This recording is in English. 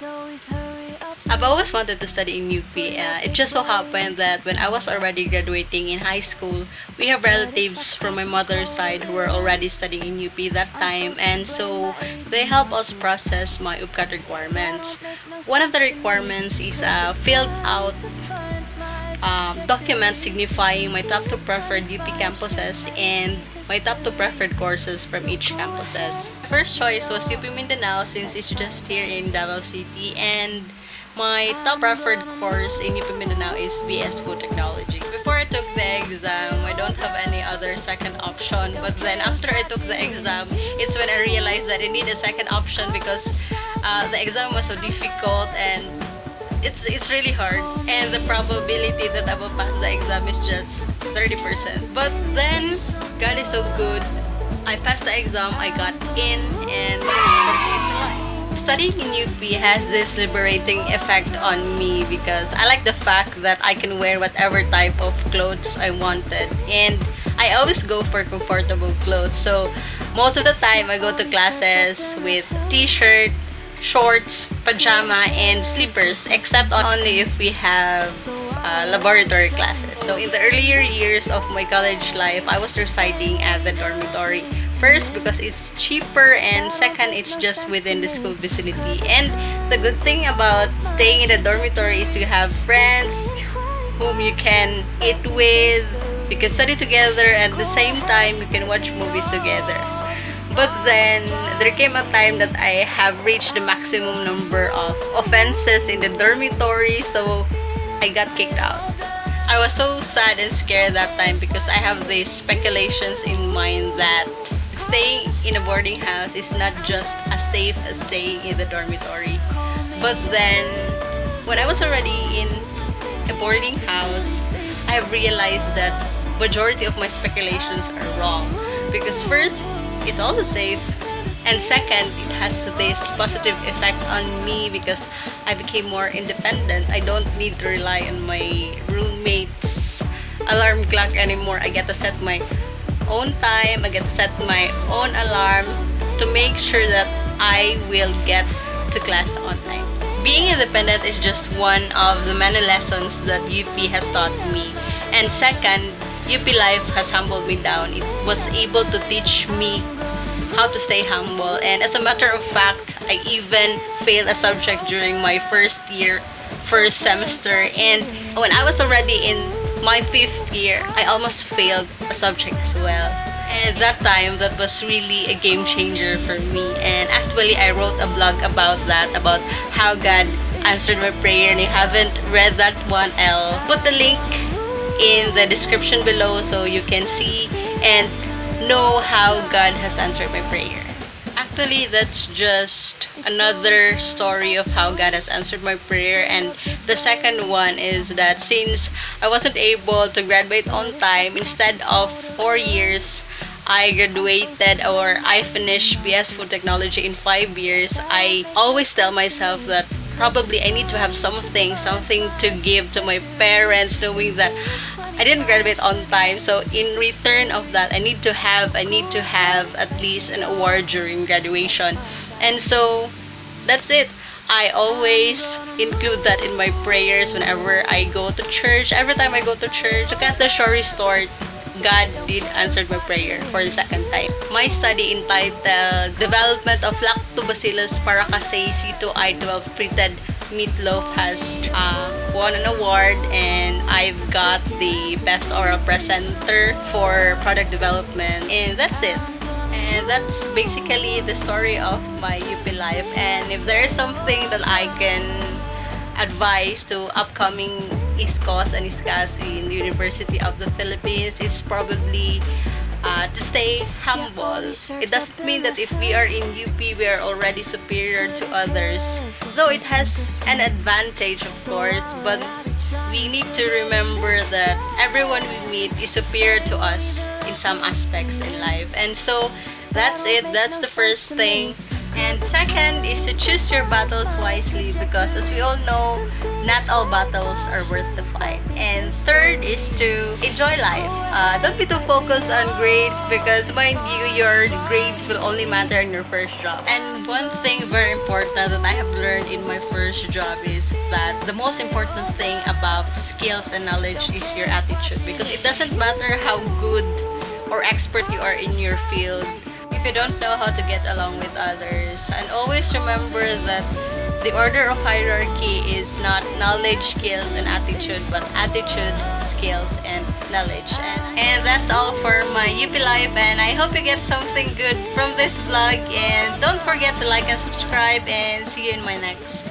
I've always wanted to study in UP. It just so happened that when I was already graduating in high school, we have relatives from my mother's side who were already studying in UP that time, and so they help us process my UPCAT requirements. One of the requirements is filled out documents signifying my top two preferred UP campuses and my top two preferred courses from each campuses. First choice was UP Mindanao since it's just here in Davao City, and my top preferred course in UP Mindanao is BS Food Technology. Before I took the exam, I don't have any other second option, but then after I took the exam, it's when I realized that I need a second option because the exam was so difficult and it's really hard, and the probability that I will pass the exam is just 30%. But then God is so good. I passed the exam, I got in, and continued my life. Studying in UP has this liberating effect on me because I like the fact that I can wear whatever type of clothes I wanted, and I always go for comfortable clothes. So most of the time I go to classes with t-shirt, shorts, pajama, and slippers, except only if we have laboratory classes. So in the earlier years of my college life, I was residing at the dormitory. First, because it's cheaper, and second, it's just within the school vicinity. And the good thing about staying in the dormitory is you have friends whom you can eat with, you can study together, at the same time, you can watch movies together. But then there came a time that I have reached the maximum number of offenses in the dormitory, so I got kicked out. I was so sad and scared that time because I have these speculations in mind that staying in a boarding house is not just as safe as staying in the dormitory. But then when I was already in a boarding house, I have realized that majority of my speculations are wrong. Because first, it's also safe, and second, it has this positive effect on me because I became more independent. I don't need to rely on my roommate's alarm clock anymore. I get to set my own time, I get to set my own alarm to make sure that I will get to class on time. Being independent is just one of the many lessons that UP has taught me. And second, UP life has humbled me down. It was able to teach me how to stay humble. And as a matter of fact, I even failed a subject during my first year, first semester. And when I was already in my fifth year, I almost failed a subject as well. And that time, that was really a game changer for me. And actually, I wrote a blog about that, about how God answered my prayer. And if you haven't read that one, I'll put the link in the description below so you can see and know how God has answered my prayer. Actually, that's just another story of how God has answered my prayer. And the second one is that since I wasn't able to graduate on time, instead of 4 years, I graduated or I finished BS Food Technology in 5 years. I always tell myself that probably I need to have something to give to my parents, knowing that I didn't graduate on time. So in return of that, I need to have at least an award during graduation. And so that's it. I always include that in my prayers whenever I go to church. Every time I go to church, look at the story store. God did answer my prayer for the second time. My study entitled Development of Lactobacillus paracasei C2I12 treated meatloaf has won an award, and I've got the best oral presenter for product development, and that's it. And that's basically the story of my UP life. And if there is something that I can advice to upcoming ISCOs and ISCAs in the University of the Philippines, is probably to stay humble. It doesn't mean that if we are in UP, we are already superior to others. Though it has an advantage, of course, but we need to remember that everyone we meet is superior to us in some aspects in life. And so that's it. That's the first thing. And second is to choose your battles wisely because as we all know, not all battles are worth the fight. And third is to enjoy life. Don't be too focused on grades because mind you, your grades will only matter in your first job. And one thing very important that I have learned in my first job is that the most important thing about skills and knowledge is your attitude because it doesn't matter how good or expert you are in your field if you don't know how to get along with others. And always remember that the order of hierarchy is not knowledge, skills, and attitude, but attitude, skills, and knowledge. And that's all for my UP Life, and I hope you get something good from this vlog. And don't forget to like and subscribe, and see you in my next